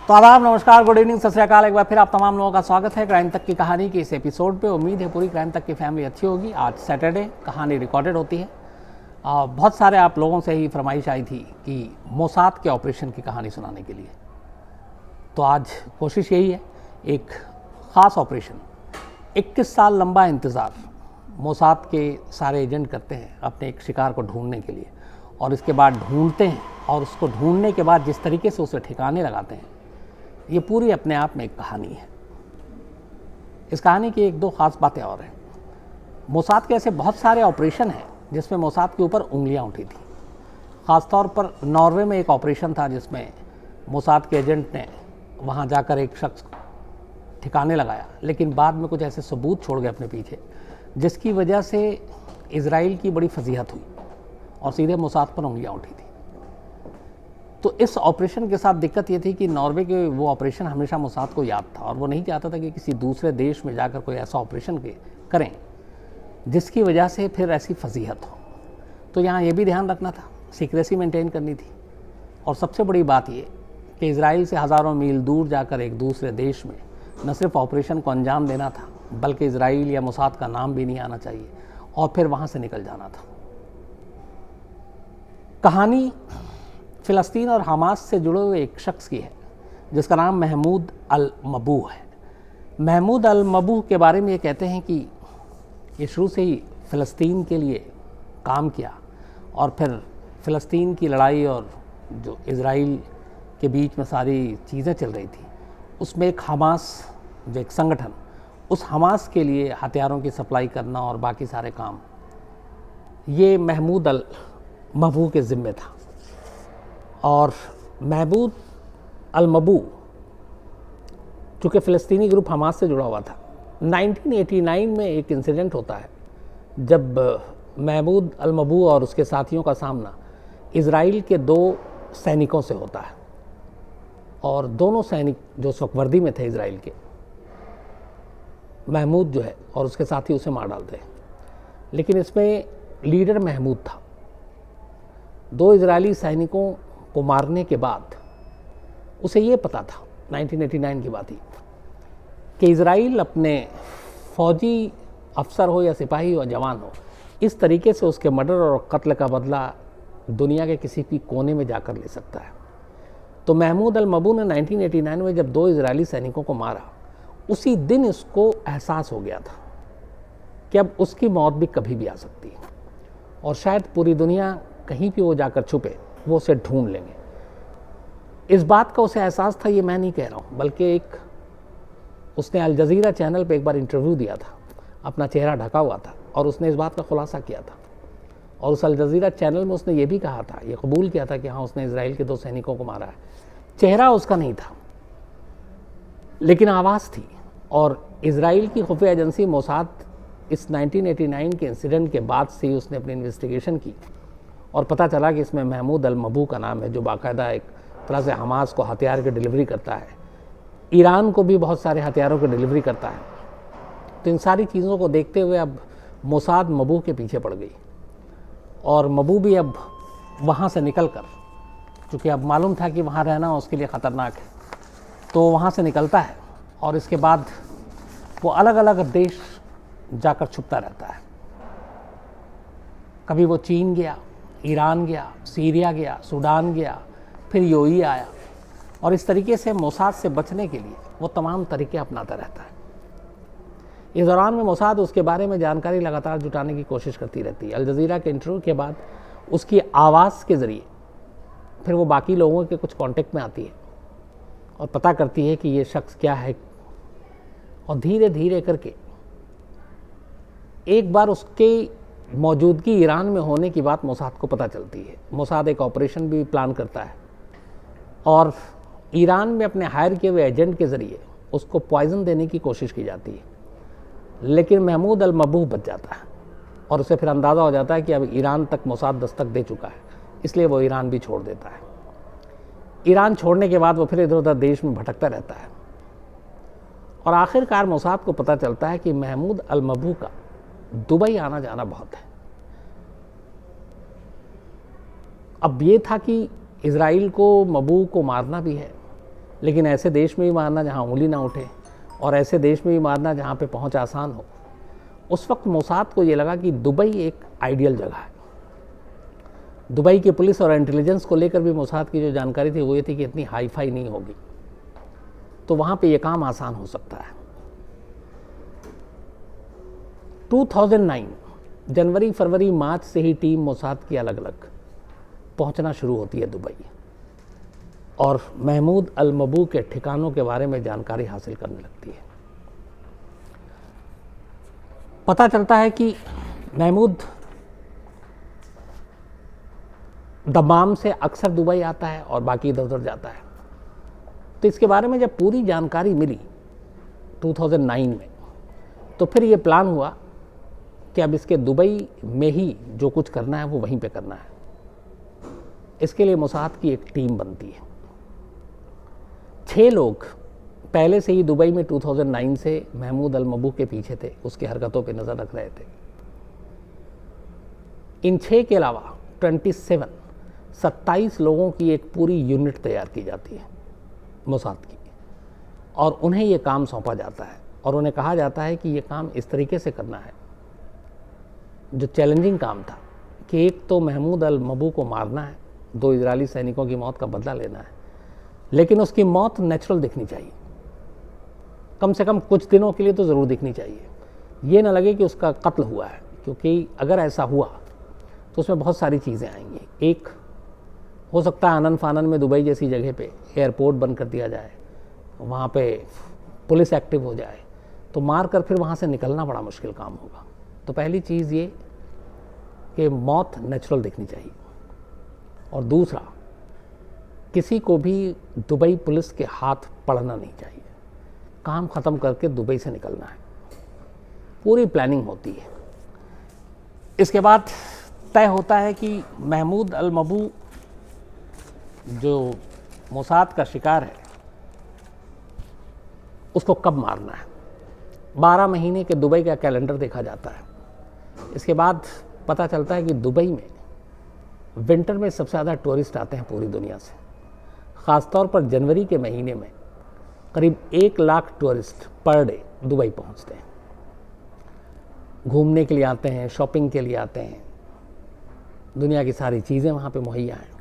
तो आदाब, नमस्कार, गुड इवनिंग, सत श्री अकाल। एक बार फिर आप तमाम लोगों का स्वागत है क्राइम तक की कहानी के इस एपिसोड पे। उम्मीद है पूरी क्राइम तक की फैमिली अच्छी होगी। आज सैटरडे, कहानी रिकॉर्डेड होती है। बहुत सारे आप लोगों से ही फरमाइश आई थी कि मोसाद के ऑपरेशन की कहानी सुनाने के लिए, तो आज कोशिश यही है। एक ख़ास ऑपरेशन, 21 साल लंबा इंतज़ार मोसाद के सारे एजेंट करते हैं अपने एक शिकार को ढूंढने के लिए, और इसके बाद ढूंढते हैं, और उसको ढूंढने के बाद जिस तरीके से उसे ठिकाने लगाते हैं, ये पूरी अपने आप में एक कहानी है। इस कहानी की एक दो ख़ास बातें और हैं। मोसाद के ऐसे बहुत सारे ऑपरेशन हैं जिसमें मोसाद के ऊपर उंगलियां उठी थी। ख़ासतौर पर नॉर्वे में एक ऑपरेशन था जिसमें मोसाद के एजेंट ने वहाँ जाकर एक शख्स ठिकाने लगाया, लेकिन बाद में कुछ ऐसे सबूत छोड़ गए अपने पीछे जिसकी वजह से इजराइल की बड़ी फजीहत हुई और सीधे मोसाद पर उंगलियां उठी थी। तो इस ऑपरेशन के साथ दिक्कत ये थी कि नॉर्वे के वो ऑपरेशन हमेशा मोसाद को याद था, और वो नहीं चाहता था कि किसी दूसरे देश में जाकर कोई ऐसा ऑपरेशन करें जिसकी वजह से फिर ऐसी फजीहत हो। तो यहाँ ये भी ध्यान रखना था, सीक्रेसी मेंटेन करनी थी, और सबसे बड़ी बात ये कि इजराइल से हज़ारों मील दूर जाकर एक दूसरे देश में न सिर्फ ऑपरेशन को अंजाम देना था, बल्कि इजराइल या मोसाद का नाम भी नहीं आना चाहिए, और फिर वहाँ से निकल जाना था। कहानी फ़िलिस्तीन और हमास से जुड़े हुए एक शख्स की है जिसका नाम महमूद अल मबूह है। महमूद अल मबूह के बारे में ये कहते हैं कि ये शुरू से ही फ़िलिस्तीन के लिए काम किया, और फिर फ़िलिस्तीन की लड़ाई और जो इज़राइल के बीच में सारी चीज़ें चल रही थी, उसमें एक हमास, जो एक संगठन, उस हमास के लिए हथियारों की सप्लाई करना और बाकी सारे काम, ये महमूद अल मबूह के ज़िम्मे था। और महमूद अल मबूह चूँकि फ़िलिस्तीनी ग्रुप हमास से जुड़ा हुआ था, 1989 में एक इंसिडेंट होता है जब महमूद अल मबूह और उसके साथियों का सामना इज़राइल के दो सैनिकों से होता है, और दोनों सैनिक जो उस वक्त वर्दी में थे इज़राइल के, महमूद जो है और उसके साथी उसे मार डालते हैं। लेकिन इसमें लीडर महमूद था। दो इज़राइली सैनिकों को मारने के बाद उसे ये पता था, 1989 की बात ही, कि इज़राइल अपने फ़ौजी अफसर हो या सिपाही हो जवान हो, इस तरीके से उसके मर्डर और कत्ल का बदला दुनिया के किसी भी कोने में जाकर ले सकता है। तो महमूद अल मबूह ने 1989 में जब दो इज़राइली सैनिकों को मारा, उसी दिन इसको एहसास हो गया था कि अब उसकी मौत भी कभी भी आ सकती है, और शायद पूरी दुनिया कहीं भी वो जाकर छुपे, वो उसे ढूंढ लेंगे। इस बात का उसे एहसास था, ये मैं नहीं कह रहा हूँ, बल्कि उसने अल जज़ीरा चैनल पे एक बार इंटरव्यू दिया था, अपना चेहरा ढका हुआ था, और उसने इस बात का खुलासा किया था। और उस अल जज़ीरा चैनल में उसने ये भी कहा था, ये कबूल किया था कि हाँ, उसने इज़राइल के दो सैनिकों को मारा है। चेहरा उसका नहीं था, लेकिन आवाज़ थी। और इज़राइल की खुफिया एजेंसी मोसाद इस 1989 के इंसिडेंट के बाद से ही उसने अपनी इन्वेस्टिगेशन की, और पता चला कि इसमें महमूद अल मबूह का नाम है, जो बाकायदा एक तरह से हमास को हथियार की डिलीवरी करता है, ईरान को भी बहुत सारे हथियारों की डिलीवरी करता है। तो इन सारी चीज़ों को देखते हुए अब मोसाद मबूह के पीछे पड़ गई, और मबूह भी अब वहाँ से निकल कर, चूँकि अब मालूम था कि वहाँ रहना उसके लिए ख़तरनाक है, तो वहाँ से निकलता है, और इसके बाद वो अलग अलग देश जाकर छुपता रहता है। कभी वो चीन गया, ईरान गया, सीरिया गया, सूडान गया, फिर यूएई आया, और इस तरीके से मोसाद से बचने के लिए वो तमाम तरीके अपनाता रहता है। इस दौरान में मोसाद उसके बारे में जानकारी लगातार जुटाने की कोशिश करती रहती है। अल जज़ीरा के इंटरव्यू के बाद उसकी आवाज़ के ज़रिए फिर वो बाकी लोगों के कुछ कांटेक्ट में आती है और पता करती है कि ये शख्स क्या है, और धीरे धीरे करके एक बार उसकी मौजूदगी ईरान में होने की बात मोसाद को पता चलती है। मोसाद एक ऑपरेशन भी प्लान करता है, और ईरान में अपने हायर किए हुए एजेंट के ज़रिए उसको पॉइज़न देने की कोशिश की जाती है, लेकिन महमूद अल मबूह बच जाता है, और उसे फिर अंदाज़ा हो जाता है कि अब ईरान तक मोसाद दस्तक दे चुका है, इसलिए वो ईरान भी छोड़ देता है। ईरान छोड़ने के बाद वो फिर इधर उधर देश में भटकता रहता है, और आखिरकार मोसाद को पता चलता है कि महमूद अल मबूह का दुबई आना जाना बहुत है। अब ये था कि इज़राइल को मबूह को मारना भी है, लेकिन ऐसे देश में भी मारना जहाँ उंगली ना उठे और ऐसे देश में भी मारना जहाँ पे पहुँच आसान हो। उस वक्त मोसाद को ये लगा कि दुबई एक आइडियल जगह है। दुबई की पुलिस और इंटेलिजेंस को लेकर भी मोसाद की जो जानकारी थी वो ये थी कि इतनी हाई फाई नहीं होगी, तो वहाँ पे ये काम आसान हो सकता है। 2009 जनवरी, फरवरी, मार्च से ही टीम मोसाद की अलग अलग पहुंचना शुरू होती है दुबई और महमूद अल मबू के ठिकानों के बारे में जानकारी हासिल करने लगती है। पता चलता है कि महमूद दमाम से अक्सर दुबई आता है और बाकी इधर उधर जाता है। तो इसके बारे में जब पूरी जानकारी मिली 2009 में, तो फिर ये प्लान हुआ कि अब इसके दुबई में ही जो कुछ करना है वो वहीं पे करना है। इसके लिए मोसाद की एक टीम बनती है। 6 लोग पहले से ही दुबई में 2009 से महमूद अल मबू के पीछे थे, उसकी हरकतों पे नज़र रख रहे थे। इन 6 के अलावा 27 लोगों की एक पूरी यूनिट तैयार की जाती है मोसाद की, और उन्हें ये काम सौंपा जाता है और उन्हें कहा जाता है कि ये काम इस तरीके से करना है। जो चैलेंजिंग काम था कि एक तो महमूद अल मबू को मारना है, 2 इजरायली सैनिकों की मौत का बदला लेना है, लेकिन उसकी मौत नेचुरल दिखनी चाहिए, कम से कम कुछ दिनों के लिए तो ज़रूर दिखनी चाहिए। ये ना लगे कि उसका कत्ल हुआ है, क्योंकि अगर ऐसा हुआ तो उसमें बहुत सारी चीज़ें आएंगी। एक हो सकता है आनन फानन में दुबई जैसी जगह पे एयरपोर्ट बंद कर दिया जाए, वहाँ पे पुलिस एक्टिव हो जाए, तो मार कर फिर वहाँ से निकलना बड़ा मुश्किल काम होगा। तो पहली चीज़ ये कि मौत नेचुरल दिखनी चाहिए, और दूसरा किसी को भी दुबई पुलिस के हाथ पड़ना नहीं चाहिए। काम ख़त्म करके दुबई से निकलना है, पूरी प्लानिंग होती है। इसके बाद तय होता है कि महमूद अल मबू जो मोसाद का शिकार है उसको कब मारना है। 12 महीने के दुबई का कैलेंडर देखा जाता है। इसके बाद पता चलता है कि दुबई में विंटर में सबसे ज़्यादा टूरिस्ट आते हैं पूरी दुनिया से। ख़ासतौर पर जनवरी के महीने में करीब 1 lakh tourist per day Dubai पहुंचते हैं। घूमने के लिए आते हैं, शॉपिंग के लिए आते हैं, दुनिया की सारी चीज़ें वहाँ पे मुहैया हैं।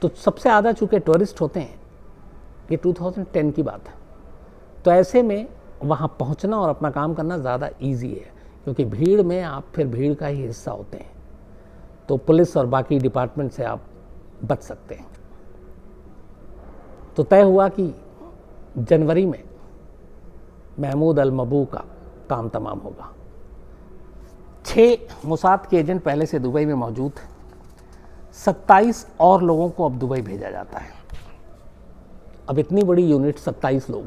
तो सबसे ज़्यादा चूँकि टूरिस्ट होते हैं, ये 2010 की बात है, तो ऐसे में वहाँ पहुँचना और अपना काम करना ज़्यादा इजी है, क्योंकि भीड़ में आप फिर भीड़ का ही हिस्सा होते हैं, तो पुलिस और बाकी डिपार्टमेंट से आप बच सकते हैं। तो तय हुआ कि जनवरी में महमूद अल मबू का काम तमाम होगा। 6 मोसाद के एजेंट पहले से दुबई में मौजूद हैं। 27 और लोगों को अब दुबई भेजा जाता है। अब इतनी बड़ी यूनिट, 27 लोग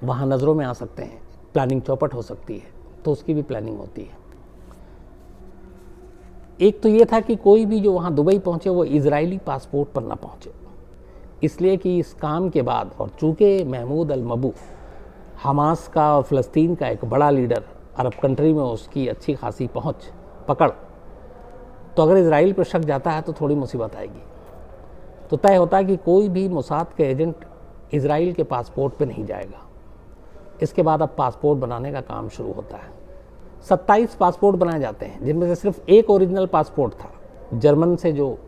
वहाँ नज़रों में आ सकते हैं, प्लानिंग चौपट हो सकती है, तो उसकी भी प्लानिंग होती है। एक तो ये था कि कोई भी जो वहाँ दुबई पहुँचे वो इजरायली पासपोर्ट पर ना पहुँचे, इसलिए कि इस काम के बाद, और चूँकि महमूद अल मबू हमास का और फ़लस्तीन का एक बड़ा लीडर, अरब कंट्री में उसकी अच्छी खासी पहुँच पकड़, तो अगर इजराइल पर शक जाता है तो थोड़ी मुसीबत आएगी। तो तय होता है कि कोई भी मोसाद का एजेंट इजराइल के पासपोर्ट पे नहीं जाएगा। इसके बाद अब पासपोर्ट बनाने का काम शुरू होता है। 27 पासपोर्ट बनाए जाते हैं, जिनमें से सिर्फ एक ओरिजिनल पासपोर्ट था, जर्मन से जो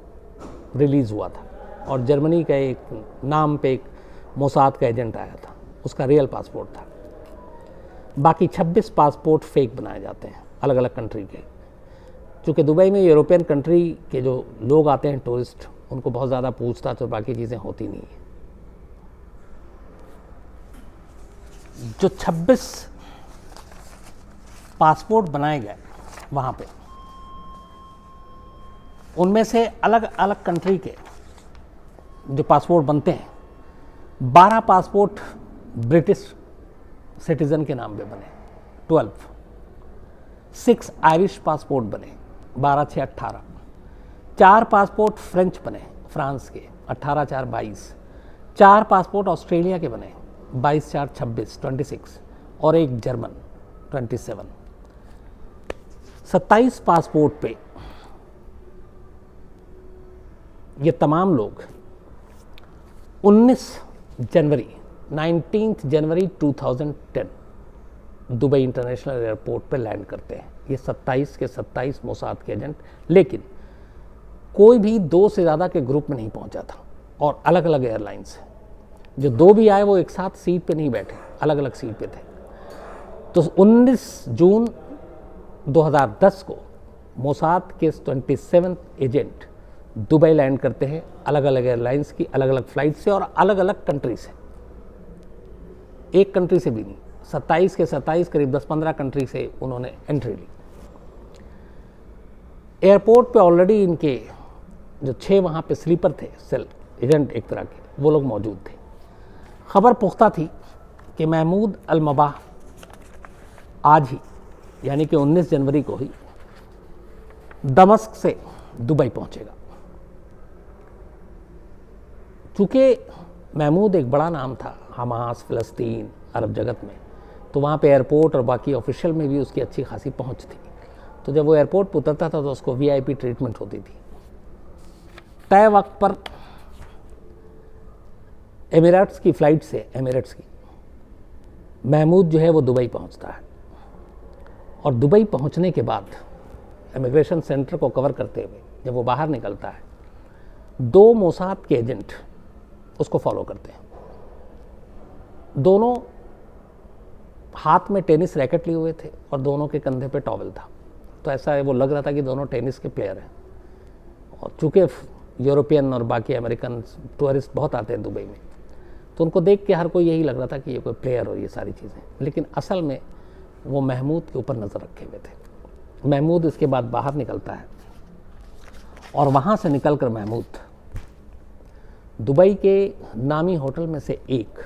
रिलीज़ हुआ था, और जर्मनी का एक नाम पे एक मोसाद का एजेंट आया था, उसका रियल पासपोर्ट था। बाकी 26 पासपोर्ट फेक बनाए जाते हैं अलग अलग कंट्री के। चूँकि दुबई में यूरोपियन कंट्री के जो लोग आते हैं टूरिस्ट, उनको बहुत ज़्यादा पूछताछ और बाकी चीज़ें होती नहीं है। जो 26 पासपोर्ट बनाए गए वहाँ पे, उनमें से अलग अलग कंट्री के जो पासपोर्ट बनते हैं, 12 पासपोर्ट ब्रिटिश सिटीज़न के नाम पे बने, 12, 6 आयरिश पासपोर्ट बने, 12 6 18, 4 पासपोर्ट फ्रेंच बने फ्रांस के, 18 4 22, 4 पासपोर्ट ऑस्ट्रेलिया के बने, 22 4 26 26, और एक जर्मन 27। 27 पासपोर्ट पे ये तमाम लोग 19 जनवरी 19 जनवरी 2010 दुबई इंटरनेशनल एयरपोर्ट पे लैंड करते हैं। ये 27 के 27 मोसाद के एजेंट, लेकिन कोई भी 2 से ज़्यादा के ग्रुप में नहीं पहुंचा था और अलग अलग एयरलाइंस से। जो 2 भी आए वो एक साथ सीट पे नहीं बैठे, अलग अलग सीट पे थे। तो 19 जून 2010 को मोसाद के 27 एजेंट दुबई लैंड करते हैं, अलग अलग एयरलाइंस की अलग अलग फ्लाइट से और अलग अलग कंट्री से। एक कंट्री से भी नहीं, 27 के 27 करीब 10-15 कंट्री से उन्होंने एंट्री ली। एयरपोर्ट पे ऑलरेडी इनके जो 6 वहाँ पे स्लीपर थे, सेल एजेंट एक तरह के, वो लोग मौजूद थे। खबर पुख्ता थी कि महमूद अल-मबाह आज ही यानी कि 19 जनवरी को ही दमस्क से दुबई पहुंचेगा। चूँकि महमूद एक बड़ा नाम था हमास, फ़लस्तीन, अरब जगत में, तो वहाँ पे एयरपोर्ट और बाकी ऑफिशियल में भी उसकी अच्छी खासी पहुँच थी। तो जब वो एयरपोर्ट पर उतरता था तो उसको वीआईपी ट्रीटमेंट होती थी। तय वक्त पर एमिरेट्स की फ़्लाइट से, एमिरेट्स की, महमूद जो है वो दुबई पहुँचता है। और दुबई पहुँचने के बाद इमिग्रेशन सेंटर को कवर करते हुए जब वो बाहर निकलता है, 2 मोसाद के एजेंट उसको फॉलो करते हैं। दोनों हाथ में टेनिस रैकेट लिए हुए थे और दोनों के कंधे पे टॉवल था। तो ऐसा है, वो लग रहा था कि दोनों टेनिस के प्लेयर हैं। और चूँकि यूरोपियन और बाकी अमेरिकन टूरिस्ट बहुत आते हैं दुबई में, तो उनको देख के हर कोई यही लग रहा था कि ये कोई प्लेयर और ये सारी चीज़ें, लेकिन असल में वो महमूद के ऊपर नज़र रखे हुए थे। महमूद इसके बाद बाहर निकलता है और वहाँ से निकलकर महमूद दुबई के नामी होटल में से एक,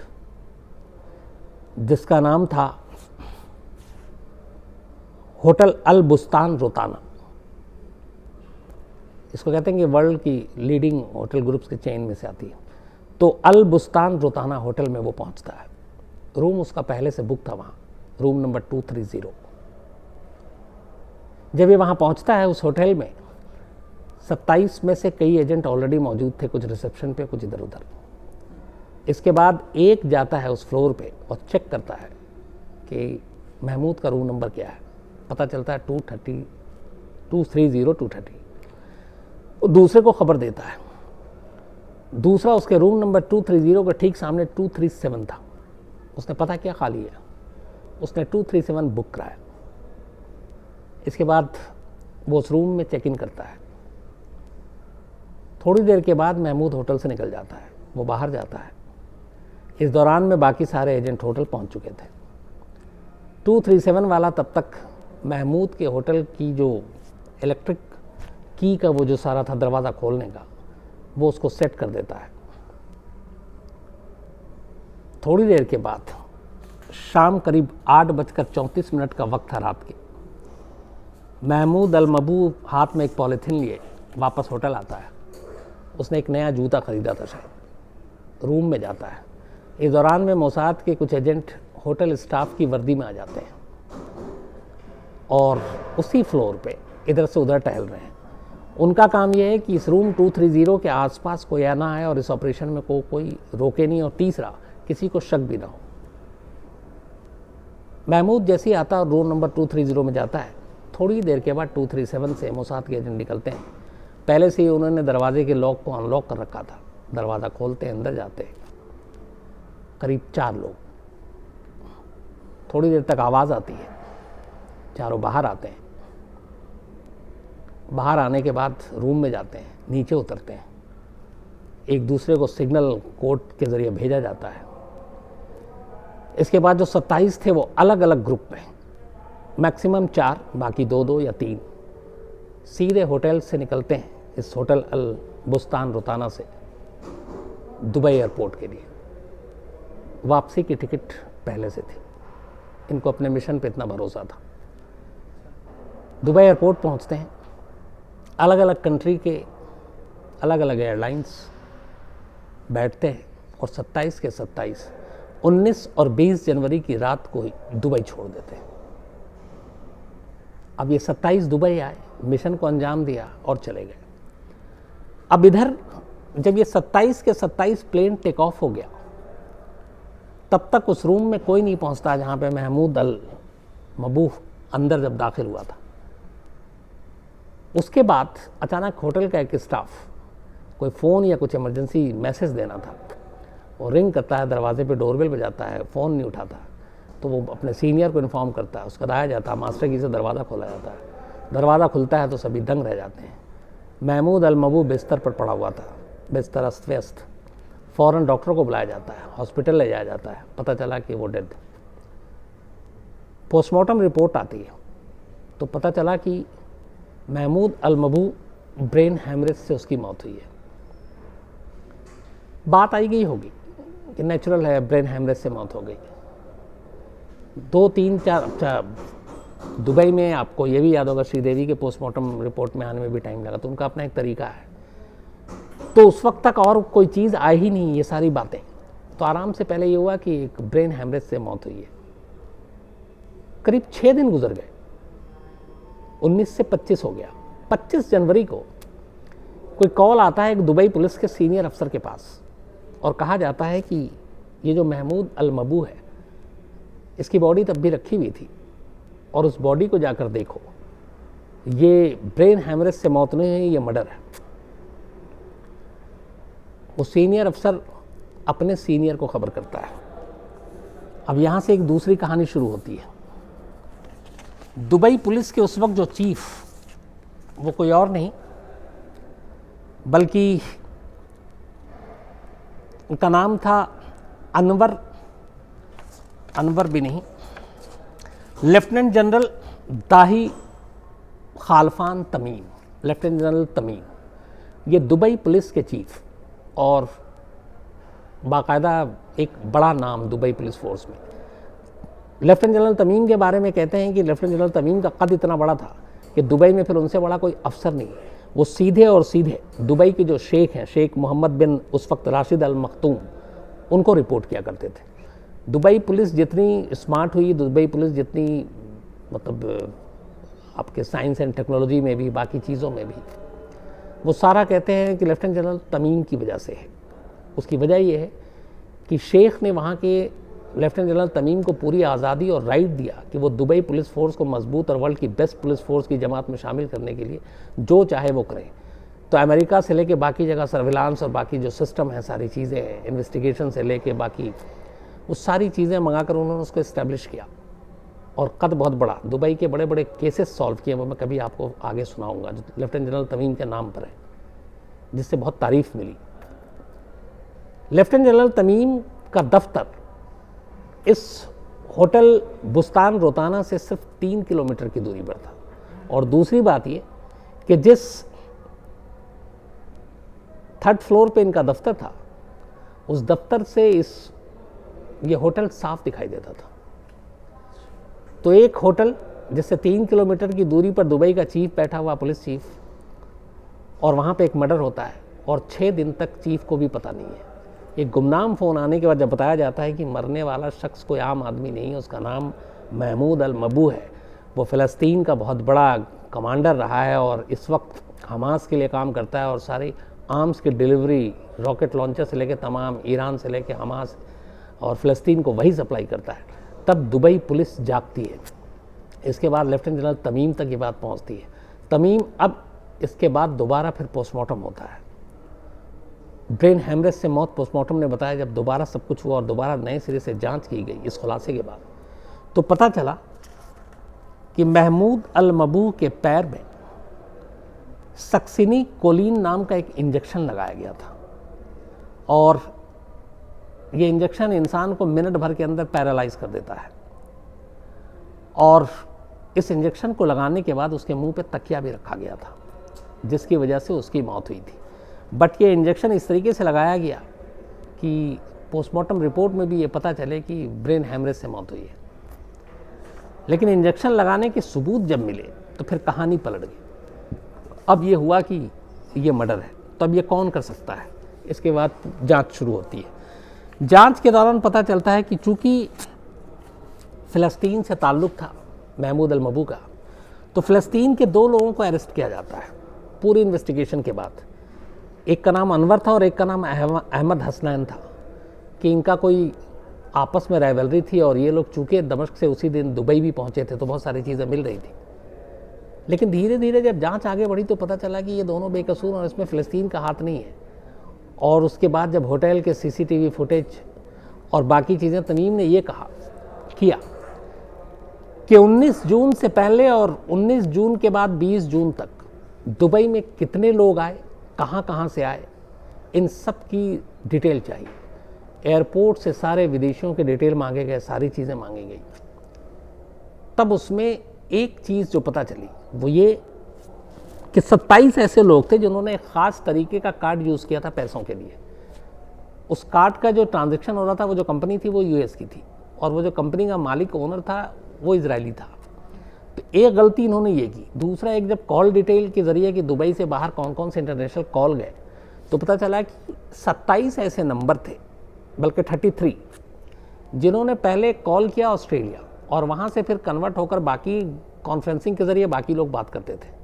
जिसका नाम था होटल अल बुस्तान रोताना, इसको कहते हैं कि वर्ल्ड की लीडिंग होटल ग्रुप्स के चेन में से आती है। तो अल बुस्तान रोताना होटल में वो पहुंचता है। रूम उसका पहले से बुक था वहाँ, रूम नंबर 230। जब ये वहाँ पहुँचता है उस होटल में, 27 में से कई एजेंट ऑलरेडी मौजूद थे, कुछ रिसेप्शन पे, कुछ इधर उधर। इसके बाद एक जाता है उस फ्लोर पे और चेक करता है कि महमूद का रूम नंबर क्या है। पता चलता है 230, 230। वो दूसरे को खबर देता है। दूसरा उसके रूम नंबर 230 के ठीक सामने 237 था। उसने पता क्या खाली है, उसने 237 बुक कराया। इसके बाद वो उस रूम में चेक इन करता है। थोड़ी देर के बाद महमूद होटल से निकल जाता है, वो बाहर जाता है। इस दौरान में बाकी सारे एजेंट होटल पहुंच चुके थे। 237 वाला तब तक महमूद के होटल की जो इलेक्ट्रिक की का वो जो सारा था दरवाज़ा खोलने का, वो उसको सेट कर देता है। थोड़ी देर के बाद शाम करीब 8:34 का वक्त था रात के। महमूद अल-मबू हाथ में एक पॉलीथीन लिए वापस होटल आता है। उसने एक नया जूता ख़रीदा था शायद। रूम में जाता है। इस दौरान में मोसाद के कुछ एजेंट होटल स्टाफ की वर्दी में आ जाते हैं और उसी फ्लोर पे इधर से उधर टहल रहे हैं। उनका काम यह है कि इस रूम 230 के आसपास कोई आना है और इस ऑपरेशन में कोई रोके नहीं, और तीसरा किसी को शक भी ना हो। महमूद जैसे ही आता और रूम नंबर 230 में जाता है, थोड़ी देर के बाद 237 से मोसाद के एजेंट निकलते हैं। पहले से ही उन्होंने दरवाजे के लॉक को अनलॉक कर रखा था। दरवाज़ा खोलते हैं, अंदर जाते हैं। करीब 4 लोग। थोड़ी देर तक आवाज़ आती है, चारों बाहर आते हैं। बाहर आने के बाद रूम में जाते हैं, नीचे उतरते हैं। एक दूसरे को सिग्नल कोड के ज़रिए भेजा जाता है। इसके बाद जो 27 थे वो अलग अलग ग्रुप में, मैक्सिमम 4, बाकी 2-2 या 3 सीधे होटल से निकलते हैं, इस होटल अल बुस्तान रोताना से दुबई एयरपोर्ट के लिए। वापसी की टिकट पहले से थी। इनको अपने मिशन पे इतना भरोसा था। दुबई एयरपोर्ट पहुंचते हैं। अलग अलग कंट्री के अलग अलग एयरलाइंस बैठते हैं और 27 के 27, 19 और 20 जनवरी की रात को ही दुबई छोड़ देते हैं। अब ये 27 दुबई आए, मिशन को अंजाम दिया और चले गए। अब इधर जब ये 27 के 27 प्लेन टेक ऑफ हो गया तब तक उस रूम में कोई नहीं पहुंचता जहाँ पे महमूद अल मबूह अंदर जब दाखिल हुआ था। उसके बाद अचानक होटल का एक स्टाफ कोई फ़ोन या कुछ इमरजेंसी मैसेज देना था, वो रिंग करता है, दरवाजे पे डोरबेल बजाता है, फ़ोन नहीं उठाता, तो वो अपने सीनियर को इन्फॉर्म करता है, उसका लाया जाता है, मास्टर की से दरवाज़ा खोला जाता है। दरवाज़ा खुलता है तो सभी दंग रह जाते हैं। महमूद अल मबूह बिस्तर पर पड़ा हुआ था, बिस्तर अस्त व्यस्त। फ़ौरन डॉक्टर को बुलाया जाता है, हॉस्पिटल ले जाया जाता है, पता चला कि वो डेड। पोस्टमार्टम रिपोर्ट आती है तो पता चला कि महमूद अल मबूह ब्रेन हैमरेज से उसकी मौत हुई है। बात आई गई होगी कि नेचुरल है, ब्रेन हैमरेज से मौत हो गई। 2-3-4 दुबई में आपको ये भी याद होगा, श्रीदेवी के पोस्टमार्टम रिपोर्ट में आने में भी टाइम लगा, तो उनका अपना एक तरीका है। तो उस वक्त तक और कोई चीज़ आई ही नहीं, ये सारी बातें। तो आराम से पहले ये हुआ कि एक ब्रेन हैमरेज से मौत हुई है। करीब 6 दिन गुजर गए, 19 से 25 हो गया। 25 जनवरी को कोई कॉल आता है एक दुबई पुलिस के सीनियर अफसर के पास और कहा जाता है कि ये जो महमूद अल मबूह है, इसकी बॉडी तब भी रखी हुई थी और उस बॉडी को जाकर देखो, ये ब्रेन हैमरेज से मौत नहीं है, ये मर्डर है। वो सीनियर अफसर अपने सीनियर को खबर करता है। अब यहाँ से एक दूसरी कहानी शुरू होती है। दुबई पुलिस के उस वक्त जो चीफ, वो कोई और नहीं बल्कि उनका नाम था अनवर भी नहीं, लेफ्टिनेंट जनरल दाही खालफान तमीम, लेफ्टिनेंट जनरल तमीम, ये दुबई पुलिस के चीफ और बाकायदा एक बड़ा नाम दुबई पुलिस फोर्स में। लेफ्टिनेंट जनरल तमीम के बारे में कहते हैं कि लेफ्टिनेंट जनरल तमीम का कद इतना बड़ा था कि दुबई में फिर उनसे बड़ा कोई अफसर नहीं। वो सीधे और सीधे दुबई के जो शेख हैं, शेख मोहम्मद बिन उस वक्त राशिद अल मखतूम, उनको रिपोर्ट किया करते थे। दुबई पुलिस जितनी स्मार्ट हुई, दुबई पुलिस जितनी मतलब आपके साइंस एंड टेक्नोलॉजी में भी, बाकी चीज़ों में भी, वो सारा कहते हैं कि लेफ्टिनेंट जनरल तमीम की वजह से है। उसकी वजह ये है कि शेख ने वहाँ के लेफ्टिनेंट जनरल तमीम को पूरी आज़ादी और राइट दिया कि वो दुबई पुलिस फोर्स को मजबूत और वर्ल्ड की बेस्ट पुलिस फोर्स की जमात में शामिल करने के लिए जो चाहे वो करें। तो अमेरिका से लेके बाकी जगह सर्विलांस और बाकी जो सिस्टम है, सारी चीज़ें, इन्वेस्टिगेशन से लेके बाकी वो सारी चीज़ें मंगाकर उन्होंने उसको इस्टेब्लिश किया और कद बहुत बड़ा। दुबई के बड़े बड़े केसेस सॉल्व किए, वो मैं कभी आपको आगे सुनाऊंगा, जो लेफ्टिनेंट जनरल तमीम के नाम पर है, जिससे बहुत तारीफ मिली। लेफ्टिनेंट जनरल तमीम का दफ्तर इस होटल बुस्तान रोताना से सिर्फ 3 किलोमीटर की दूरी पर था। और दूसरी बात ये कि जिस 3rd फ्लोर पे इनका दफ्तर था, उस दफ्तर से ये होटल साफ दिखाई देता था। तो एक होटल जिससे 3 किलोमीटर की दूरी पर दुबई का चीफ बैठा हुआ, पुलिस चीफ, और वहाँ पे एक मर्डर होता है और 6 दिन तक चीफ को भी पता नहीं है। एक गुमनाम फ़ोन आने के बाद जब बताया जाता है कि मरने वाला शख्स कोई आम आदमी नहीं है, उसका नाम महमूद अल मबूह है, वो फ़लस्तीन का बहुत बड़ा कमांडर रहा है और इस वक्त हमास के लिए काम करता है और सारी आर्म्स की डिलीवरी, रॉकेट लॉन्चर से लेकर तमाम, ईरान से लेकर हमास और फ़लस्तीन को वही सप्लाई करता है। तब दुबई पुलिस जागती है। इसके बाद लेफ्टिनेंट जनरल तमीम तक ये बात पहुंचती है। तमीम, अब इसके बाद दोबारा फिर पोस्टमार्टम होता है। ब्रेन हैमरेज से मौत पोस्टमार्टम ने बताया। जब दोबारा सब कुछ हुआ और दोबारा नए सिरे से जांच की गई इस खुलासे के बाद, तो पता चला कि महमूद अल मबूह के पैर में सक्सिनी कोलिन नाम का एक इंजेक्शन लगाया गया था और ये इंजेक्शन इंसान को मिनट भर के अंदर पैरालाइज कर देता है। और इस इंजेक्शन को लगाने के बाद उसके मुंह पे तकिया भी रखा गया था, जिसकी वजह से उसकी मौत हुई थी। बट ये इंजेक्शन इस तरीके से लगाया गया कि पोस्टमार्टम रिपोर्ट में भी ये पता चले कि ब्रेन हैमरेज से मौत हुई है। लेकिन इंजेक्शन लगाने के सबूत जब मिले तो फिर कहानी पलट गई। अब ये हुआ कि ये मर्डर है, तो अब ये कौन कर सकता है? इसके बाद जांच शुरू होती है। जांच के दौरान पता चलता है कि चूंकि फ़लस्तीन से ताल्लुक़ था महमूद अल मबूह का, तो फ़लस्तीन के 2 लोगों को अरेस्ट किया जाता है पूरी इन्वेस्टिगेशन के बाद। एक का नाम अनवर था और एक का नाम अहमद हसनैन था कि इनका कोई आपस में राइवलरी थी और ये लोग चूँकि दमिश्क से उसी दिन दुबई भी पहुँचे थे तो बहुत सारी चीज़ें मिल रही थी। लेकिन धीरे धीरे जब जांच आगे बढ़ी तो पता चला कि ये दोनों बेकसूर और इसमें फ़िलिस्तीन का हाथ नहीं है। और उसके बाद जब होटल के सीसीटीवी फुटेज और बाकी चीज़ें, तमीम ने ये किया कि 19 जून से पहले और 19 जून के बाद 20 जून तक दुबई में कितने लोग आए, कहाँ कहाँ से आए, इन सब की डिटेल चाहिए। एयरपोर्ट से सारे विदेशियों के डिटेल मांगे गए, सारी चीज़ें मांगी गई। तब उसमें एक चीज़ जो पता चली वो ये कि 27 ऐसे लोग थे जिन्होंने एक ख़ास तरीके का कार्ड यूज़ किया था पैसों के लिए। उस कार्ड का जो ट्रांजैक्शन हो रहा था, वो जो कंपनी थी वो यूएस की थी और वो जो कंपनी का मालिक ओनर था वो इजरायली था। तो एक गलती इन्होंने ये की। दूसरा, एक जब कॉल डिटेल के ज़रिए कि दुबई से बाहर कौन कौन से इंटरनेशनल कॉल गए तो पता चला कि 27 ऐसे नंबर थे, बल्कि 33, जिन्होंने पहले कॉल किया ऑस्ट्रेलिया और वहाँ से फिर कन्वर्ट होकर बाकी कॉन्फ्रेंसिंग के ज़रिए बाकी लोग बात करते थे।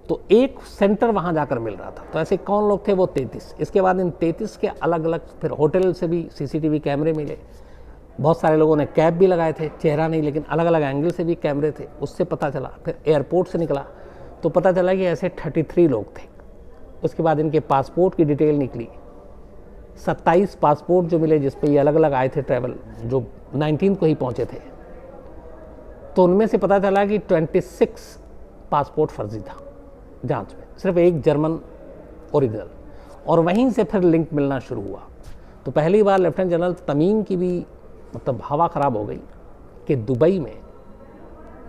तो एक सेंटर वहाँ जाकर मिल रहा था। तो ऐसे कौन लोग थे? वो 33। इसके बाद इन 33 के अलग अलग फिर होटल से भी सीसीटीवी कैमरे मिले। बहुत सारे लोगों ने कैप भी लगाए थे, चेहरा नहीं, लेकिन अलग अलग एंगल से भी कैमरे थे, उससे पता चला। फिर एयरपोर्ट से निकला तो पता चला कि ऐसे 33 लोग थे। उसके बाद इनके पासपोर्ट की डिटेल निकली, 27 पासपोर्ट जो मिले जिस पे ये अलग अलग आए थे ट्रैवल, जो 19 को ही पहुँचे थे। तो उनमें से पता चला कि 26 पासपोर्ट फर्जी था जांच में, सिर्फ एक जर्मन ओरिजिनल। और वहीं से फिर लिंक मिलना शुरू हुआ। तो पहली बार लेफ्टिनेंट जनरल तमीम की भी मतलब हवा ख़राब हो गई कि दुबई में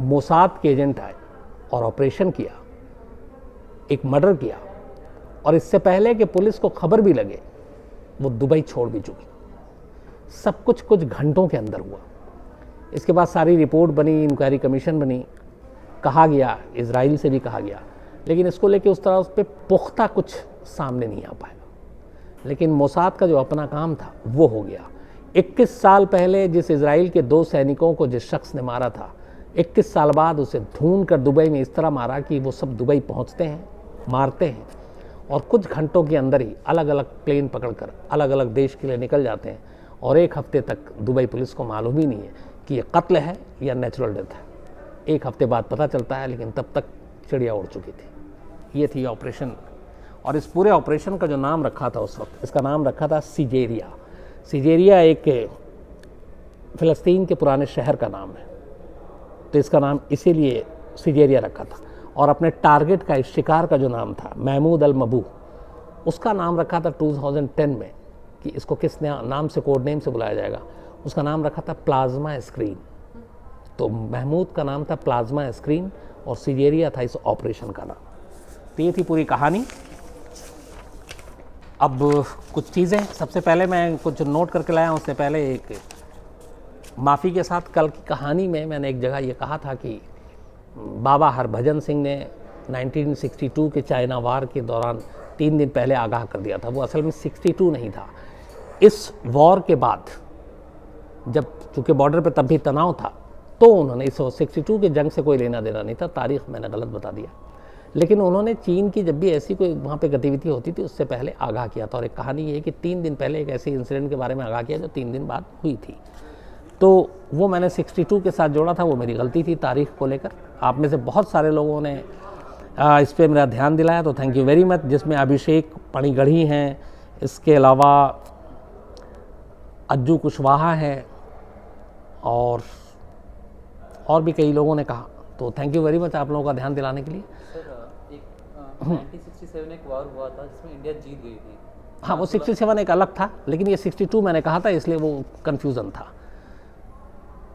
मोसाद के एजेंट आए और ऑपरेशन किया, एक मर्डर किया, और इससे पहले कि पुलिस को खबर भी लगे वो दुबई छोड़ भी चुकी। सब कुछ घंटों के अंदर हुआ। इसके बाद सारी रिपोर्ट बनी, इंक्वायरी कमीशन बनी, कहा गया, इजराइल से भी कहा गया, लेकिन इसको लेके उस तरह उस पर पुख्ता कुछ सामने नहीं आ पाया। लेकिन मोसाद का जो अपना काम था वो हो गया। 21 साल पहले जिस इजराइल के 2 सैनिकों को जिस शख्स ने मारा था, 21 साल बाद उसे ढूंढ कर दुबई में इस तरह मारा कि वो सब दुबई पहुंचते हैं, मारते हैं और कुछ घंटों के अंदर ही अलग अलग प्लेन पकड़कर अलग अलग देश के लिए निकल जाते हैं। और 1 हफ्ते तक दुबई पुलिस को मालूम ही नहीं है कि ये कत्ल है या नेचुरल डेथ है। 1 हफ्ते बाद पता चलता है, लेकिन तब तक चिड़िया उड़ चुकी थी। ये थी ऑपरेशन। और इस पूरे ऑपरेशन का जो नाम रखा था उस वक्त, इसका नाम रखा था सिजेरिया। सिजेरिया एक फ़िलिस्तीन के पुराने शहर का नाम है, तो इसका नाम इसीलिए सिजेरिया रखा था। और अपने टारगेट का, इस शिकार का जो नाम था, महमूद अल मबू, उसका नाम रखा था 2010 में कि इसको किस नाम से, कोड नेम से बुलाया जाएगा। उसका नाम रखा था प्लाज्मा स्क्रीन। तो महमूद का नाम था प्लाज्मा स्क्रीन और सिजेरिया था इस ऑपरेशन का नाम। तो ये थी पूरी कहानी। अब कुछ चीज़ें, सबसे पहले मैं कुछ नोट करके लाया हूँ। उससे पहले एक माफ़ी के साथ, कल की कहानी में मैंने एक जगह ये कहा था कि बाबा हरभजन सिंह ने 1962 के चाइना वार के दौरान 3 दिन पहले आगाह कर दिया था। वो असल में 62 नहीं था। इस वॉर के बाद जब चूँकि बॉर्डर पे तब भी तनाव था, तो उन्होंने, इस 62 के जंग से कोई लेना देना नहीं था, तारीख़ मैंने गलत बता दिया, लेकिन उन्होंने चीन की जब भी ऐसी कोई वहाँ पे गतिविधि होती थी उससे पहले आगाह किया था। और एक कहानी ये है कि 3 दिन पहले एक ऐसे इंसिडेंट के बारे में आगाह किया जो 3 दिन बाद हुई थी। तो वो मैंने 62 के साथ जोड़ा था, वो मेरी गलती थी तारीख़ को लेकर। आप में से बहुत सारे लोगों ने इस पर मेरा ध्यान दिलाया, तो थैंक यू वेरी मच। जिसमें अभिषेक पणिगढ़ी हैं, इसके अलावा अज्जू कुशवाहा हैं और भी कई लोगों ने कहा। तो थैंक यू वेरी मच आप लोगों का ध्यान दिलाने के लिए। सर, एक 1967 एक वार हुआ था जिसमें इंडिया जीत गई थी। हाँ, वो 67 एक अलग था, लेकिन ये 62 मैंने कहा था, इसलिए वो कन्फ्यूज़न था।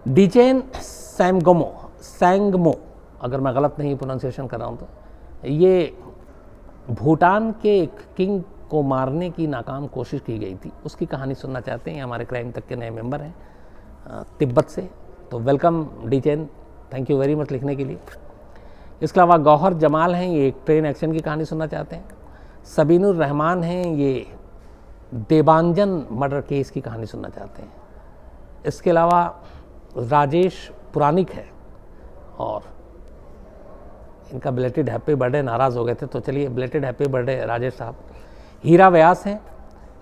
डिचेन सैंगमो, अगर मैं गलत नहीं प्रोनाउंसिएशन कर रहा हूँ तो, ये भूटान के एक किंग को मारने की नाकाम कोशिश की गई थी, उसकी कहानी सुनना चाहते हैं। हमारे क्राइम तक के नए मेंबर हैं तिब्बत से, तो welcome Dechen, thank you very much लिखने के लिए। इसके अलावा गौहर जमाल हैं, ये एक ट्रेन एक्सीडेंट की कहानी सुनना चाहते हैं। सबीनुर रहमान हैं, ये देवांजन मर्डर केस की कहानी सुनना चाहते हैं। इसके अलावा राजेश पुरानिक है और इनका बिलेटेड हैप्पी बर्थडे, नाराज़ हो गए थे, तो चलिए बिलेटेड हैप्पी बर्थडे राजेश साहब। हीरा व्यास हैं।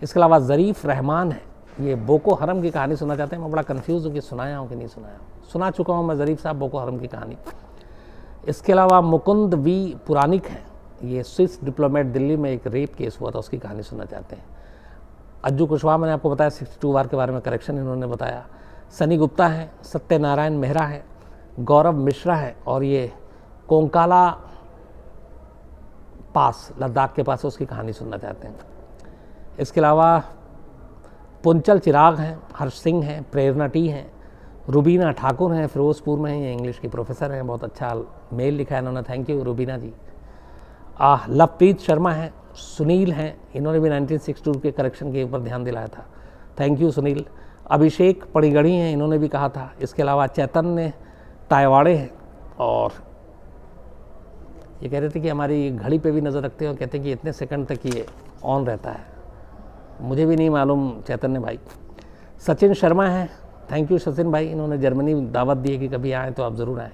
इसके अलावा ज़रीफ़ रहमान है, ये बोको हरम की कहानी सुनना चाहते हैं। मैं बड़ा कंफ्यूज हूँ कि सुनाया हूँ कि नहीं सुनाया हूँ। सुना चुका हूँ मैं ज़रीफ साहब बोको हरम की कहानी। इसके अलावा मुकुंद वी पुरानिक हैं, ये स्विस डिप्लोमेट, दिल्ली में एक रेप केस हुआ था, उसकी कहानी सुनना चाहते हैं। अज्जू कुशवाहा मैंने आपको बताया 62 वार के बारे में करेक्शन इन्होंने बताया। सनी गुप्ता हैं, सत्यनारायण मेहरा हैं, गौरव मिश्रा हैं, और ये कोंकाला पास लद्दाख के पास है, उसकी कहानी सुनना चाहते हैं। इसके अलावा पुंचल चिराग हैं, हर्ष सिंह हैं, प्रेरणा टी हैं, रुबीना ठाकुर हैं, फिरोजपुर में हैं, ये इंग्लिश की प्रोफेसर हैं, बहुत अच्छा मेल लिखा है इन्होंने, थैंक यू रुबीना जी। लवप्रीत शर्मा हैं, सुनील हैं, इन्होंने भी 1962 के करेक्शन के ऊपर ध्यान दिलाया था, थैंक यू सुनील। अभिषेक पड़ीगढ़ी हैं, इन्होंने भी कहा था। इसके अलावा चैतन्य तायवाड़े हैं, और ये कह रहे थे कि हमारी घड़ी पे भी नज़र रखते हैं और कहते हैं कि इतने सेकंड तक ये ऑन रहता है, मुझे भी नहीं मालूम चैतन्य भाई। सचिन शर्मा हैं, थैंक यू सचिन भाई, इन्होंने जर्मनी दावत दी है कि कभी आएँ तो आप ज़रूर आएँ,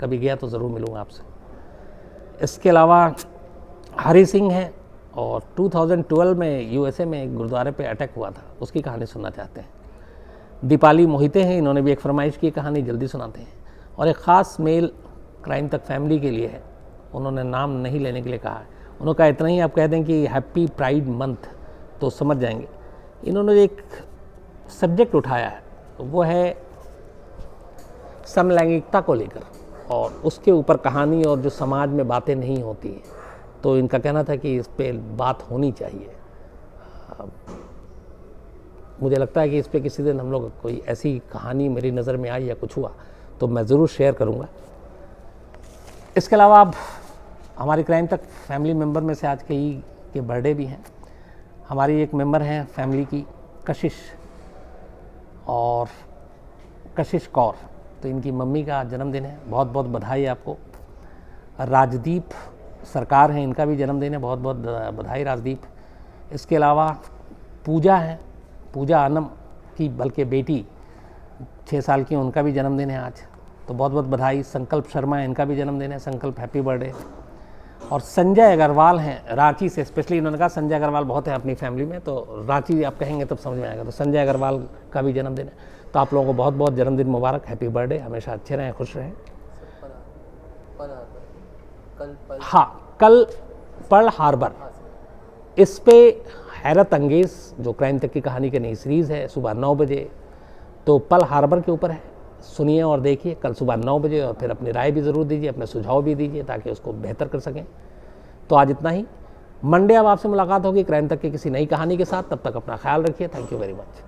कभी गया तो ज़रूर मिलूँगा आपसे। इसके अलावा हरी सिंह हैं, और 2012 में यूएसए में एक गुरुद्वारे पे अटैक हुआ था, उसकी कहानी सुनना चाहते हैं। दीपाली मोहिते हैं, इन्होंने भी एक फरमाइश की कहानी जल्दी सुनाते हैं। और एक ख़ास मेल क्राइम तक फैमिली के लिए है, उन्होंने नाम नहीं लेने के लिए कहा है। उन्होंने कहा इतना ही आप कह दें कि हैप्पी प्राइड मंथ तो समझ जाएंगे। इन्होंने एक सब्जेक्ट उठाया है, वो है समलैंगिकता को लेकर, और उसके ऊपर कहानी, और जो समाज में बातें नहीं होती हैं, तो इनका कहना था कि इस पे बात होनी चाहिए। मुझे लगता है कि इस पे किसी दिन हम लोग कोई ऐसी कहानी मेरी नज़र में आई या कुछ हुआ तो मैं ज़रूर शेयर करूँगा। इसके अलावा अब हमारी क्राइम तक फैमिली मेम्बर में से आज कई के बर्थडे भी हैं। हमारी एक मेंबर हैं फैमिली की, कशिश, और कशिश कौर, तो इनकी मम्मी का जन्मदिन है, बहुत बहुत बधाई आपको। राजदीप सरकार हैं, इनका भी जन्मदिन है, बहुत बहुत बधाई राजदीप। इसके अलावा पूजा है, पूजा आनम की बल्कि बेटी 6 साल की, उनका भी जन्मदिन है आज, तो बहुत बहुत बधाई। संकल्प शर्मा है, इनका भी जन्मदिन है, संकल्प हैप्पी बर्थडे। और संजय अग्रवाल हैं रांची से, स्पेशली इन्होंने कहा संजय अग्रवाल बहुत है अपनी फैमिली में, तो रांची आप कहेंगे तब समझ में आएगा, तो संजय अग्रवाल का भी जन्मदिन है। तो आप लोगों को बहुत बहुत जन्मदिन मुबारक, हैप्पी बर्थडे, हमेशा अच्छे रहें, खुश रहें। हाँ, कल पर्ल हार्बर, इस पे हैरत अंगेज़ जो क्राइम तक की कहानी की नई सीरीज़ है, सुबह 9 बजे, तो पर्ल हार्बर के ऊपर है, सुनिए और देखिए कल सुबह 9 बजे, और फिर अपनी राय भी ज़रूर दीजिए, अपने सुझाव भी दीजिए ताकि उसको बेहतर कर सकें। तो आज इतना ही, मंडे अब आपसे मुलाकात होगी क्राइम तक की किसी नई कहानी के साथ, तब तक अपना ख्याल रखिए, थैंक यू वेरी मच।